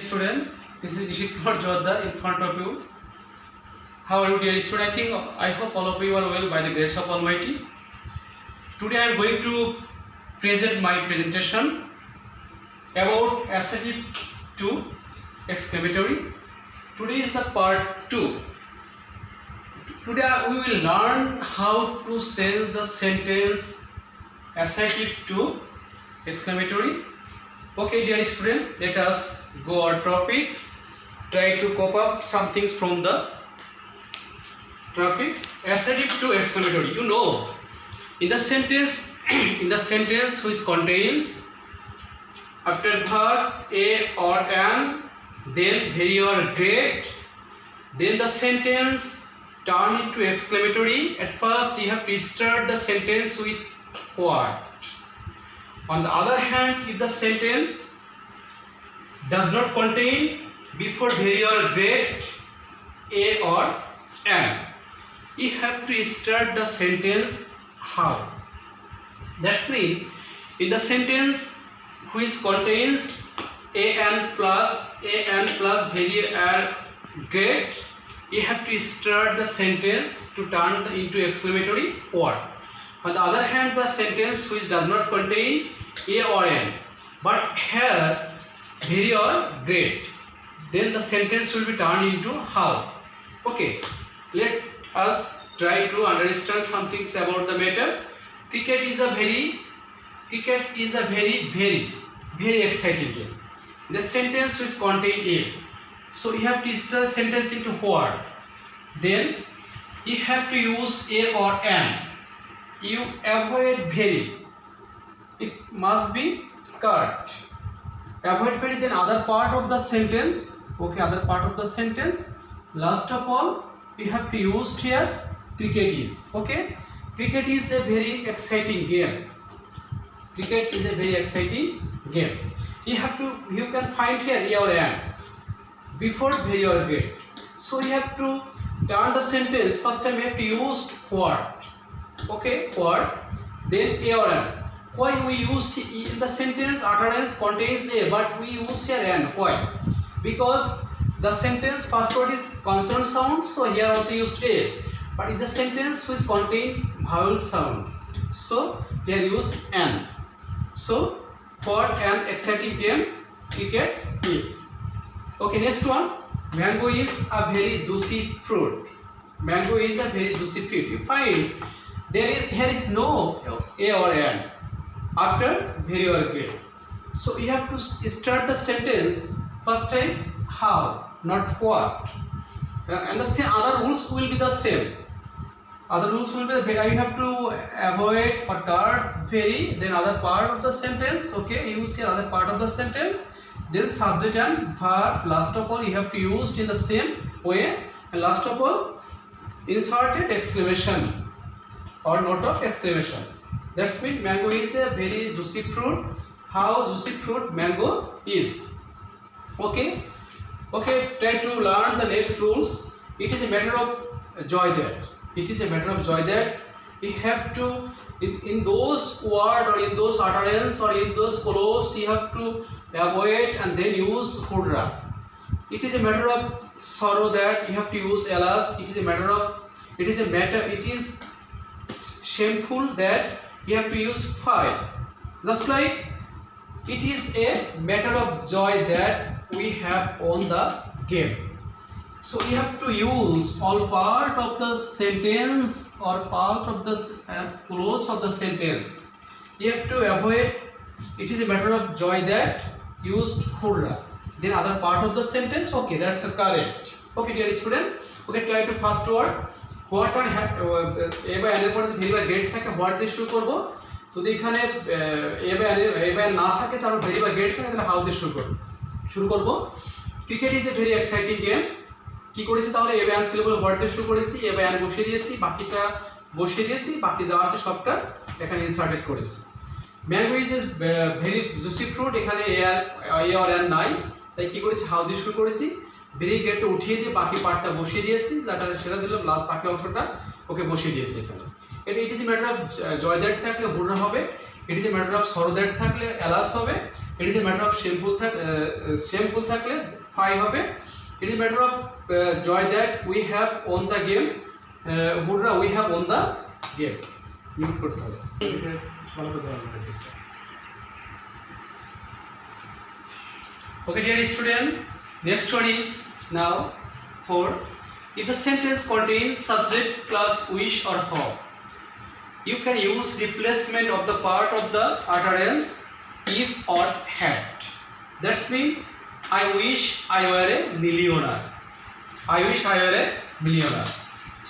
student, this is Nishit Kumar Jodhar in front of you. How are you, dear student? I hope all of you are well by the grace of Almighty. Today I am going to present my presentation about assertive to exclamatory. Today is the part 2. Today we will learn how to change the sentence assertive to exclamatory. Okay, dear student, let us go our topics. Try to cope up some things from the topics. Assertive to exclamatory. You know, in the sentence which contains after verb a or an, then very or great, then the sentence turn into exclamatory. At first you have to start the sentence with what. On the other hand, if the sentence does not contain before very or great a or an, you have to start the sentence how. That means in the sentence which contains an plus very or great, you have to start the sentence to turn into exclamatory word. On the other hand, the sentence which does not contain a or an, but here very or great, then the sentence will be turned into how. Okay, let us try to understand some things about the matter. Cricket is a very very exciting game. The sentence which contain a, so you have to start the sentence into what. Then you have to use a or an. You avoid very, it must be cut. Avoid very, then other part of the sentence. Okay, other part of the sentence. Last of all, you have to use here cricket is. Okay, cricket is a very exciting game. Cricket is a very exciting game. You can find here a or an before very or great. So you have to turn the sentence. First time you have to use what. Okay, what, then a or an. Why we use in the sentence utterance contains a, but we use here an? Why? Because the sentence first word is consonant sound, so here also used a. But in the sentence which contain vowel sound, so they are used an. So for an exciting game, cricket is. Okay, next one. Mango is a very juicy fruit. Mango is a very juicy fruit. You find here is no a or an after very or great. So you have to start the sentence first time how, not what. And the same other rules will be the same. Other rules will be you have to avoid or guard very, then other part of the sentence. Okay, you see other part of the sentence. Then subject and verb. Last of all, you have to use in the same way. And last of all, inserted exclamation or note of exclamation. That's mean mango is a very juicy fruit. How juicy fruit mango is. Okay. Okay, try to learn the next rules. It is a matter of joy that. It is a matter of joy that you have to, in those words or in those utterance or in those clause, you have to avoid and then use hudra. It is a matter of sorrow that you have to use alas. It is shameful that you have to use fire. Just like it is a matter of joy that we have won the game. So you have to use all part of the sentence or part of the clause of the sentence. You have to avoid it is a matter of joy that used hurrah. Then other part of the sentence. Okay, that's correct. Okay, dear student. Okay, try to first word. What are a by n এর পরে very বা great থাকে what দিয়ে শুরু করব। যদি এখানে এ by না থাকে তাহলে ভেরি বা গ্রেট থাকে তাহলে হাউ দিয়ে শুরু করব। Cricket is a very exciting game. কি করেছি তাহলে এ বাই n ছিল বলে হোয়াট দিয়ে শুরু করেছি, এ বাই n বসিয়ে দিয়েছি, বাকিটা বসিয়ে দিয়েছি, বাকি যা আছে সবটা এখানে ইনসার্টেড করেছি। Mango is a very juicy fruit, এখানে এ আর এন নাই, তাই কি করেছি হাউ দিয়ে শুরু করেছি, ভেরি গ্রেটটা উঠিয়ে দিয়ে বাকি পার্টটা বসিয়ে দিয়েছি, সেটা ছিল লাস্ট বাকি অংশটা ওকে বসিয়ে দিয়েছি এখানে। It is a matter of joy that থাকলে হুররা হবে, it is a matter of sorrow that থাকলে অ্যালাস হবে, It is a matter of shameful থাকলে 5 হবে। It is a matter of joy that we have won the game, Burra we have won the game. Mute করতে হবে। Okay, dear student, next one is now 4. If the sentence contains subject plus wish or hope, you can use replacement of the part of the utterance if or had. That's mean I wish I were a millionaire. I wish I were a millionaire.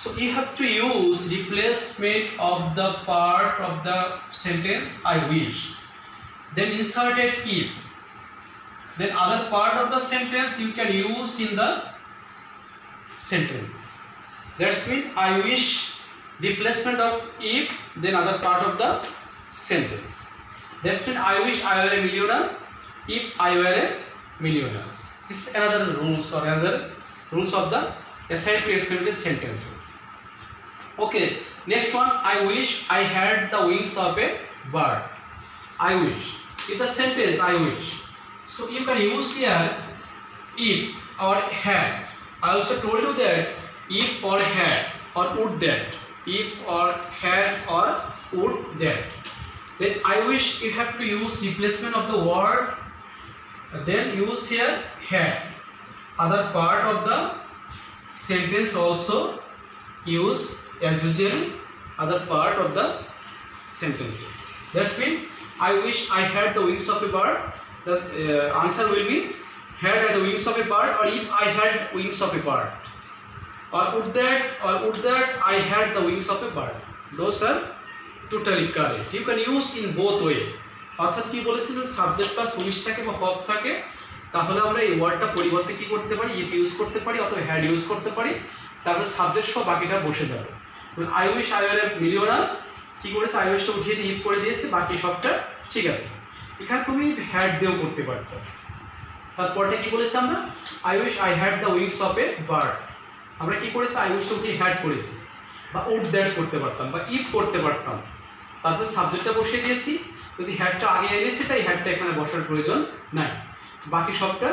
So you have to use replacement of the part of the sentence I wish. Then inserted if. Then other part of the sentence you can use in the sentence. That's mean I wish replacement of if, then other part of the sentence. That's mean I wish I were a millionaire if I were a millionaire. This is another rules or another rules of the assigned to extended sentences. Okay, next one, I wish I had the wings of a bird. I wish. In the sentence I wish. So you can use here if or had. I also told you that if or had or would that. If or had or would that. Then I wish you have to use replacement of the word. Then use here had. Other part of the sentence also use as usual other part of the sentences. That's mean I wish I had the wings of a bird. The answer will be had the wings of a bird, or if I had wings of a bird, or would that I had the wings of a bird. Those are totally correct. You can use in both way. অর্থাৎ কি বলেছিল, subject plus wish থাকে বা হব থাকে, তাহলে আমরা এই ওয়ার্ডটা পরিবর্তে কি করতে পারি, ইফ ইউজ করতে পারি অথবা হ্যাড ইউজ করতে পারি, তারপরে সাবজেক্ট সহ বাকিটা বসে যাবে। I wish I were A millionaire, কি করেছে আই উইশটা উঠিয়ে দিয়ে ইফ করে দিয়েছে, বাকি সবটা ঠিক আছে। এখানে তুমি হ্যাড দিয়েও করতে পারতো। তারপরটা কি বলেছি আমরা, I wish I had the wings of a bird, আমরা কি করেছি আই উইশটা উঠিয়ে হ্যাড করেছি, বা উড দ্যাট করতে পারতাম বা ইফ করতে পারতাম, তারপর সাবজেক্টটা বসিয়ে দিয়েছি। যদি হ্যাডটা আগে এনেছি তাই হ্যাডটা এখানে বসার প্রয়োজন নাই, বাকি সবটা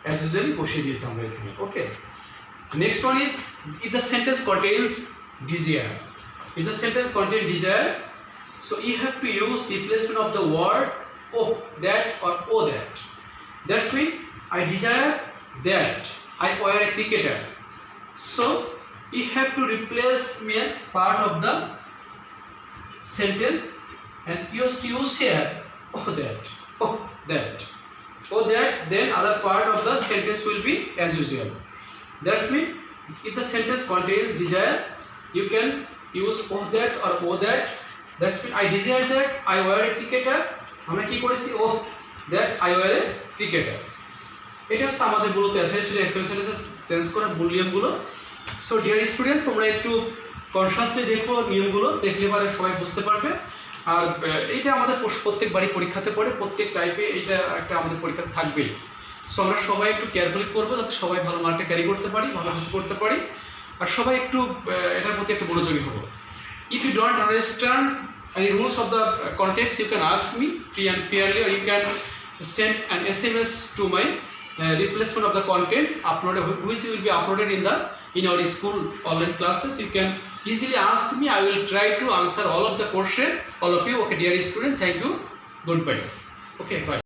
অ্যাজ ইউজুয়ালি বসিয়ে দিয়েছি আমরা এখানে। Okay, next one is if the sentence contains desire. If the sentence contain desire, so you have to use replacement of the word oh that or oh that. That's mean I desire that I were a cricketer. So you have to replace me part of the sentence and use here oh that, oh that, oh that, then other part of the sentence will be as usual. That's mean if the sentence contains desire, you can use oh that or oh that. That's mean I desire that I were a cricketer, আমরা কি করেছি oh that I were a cricketer। এটা হচ্ছে আমাদের মূলত assignment এক্সপ্রেশনের sense করার মূল নিয়মগুলো। সো ডিয়ার স্টুডেন্ট, তোমরা একটু কনসিয়াসলি দেখো, নিয়মগুলো দেখলে পরে সবাই বুঝতে পারবে। আর এইটা আমাদের প্রত্যেকবারই পরীক্ষাতে পড়ে, প্রত্যেক টাইপে এইটা একটা আমাদের পরীক্ষাতে থাকবেই। সো আমরা সবাই একটু কেয়ারফুলি করবো যাতে সবাই ভালো মার্কটা ক্যারি করতে পারি, ভালো কিছু করতে পারি, আর সবাই একটু এটার প্রতি একটু মনোযোগী হবো। If you don't understand any rules of the context, you can ask me free and fairly, or you can send an SMS to my replacement of the content uploaded, which will be uploaded in our school online classes. You can easily ask me. I will try to answer all of the question, all of you. Okay, dear student, thank you. Goodbye. Okay, bye.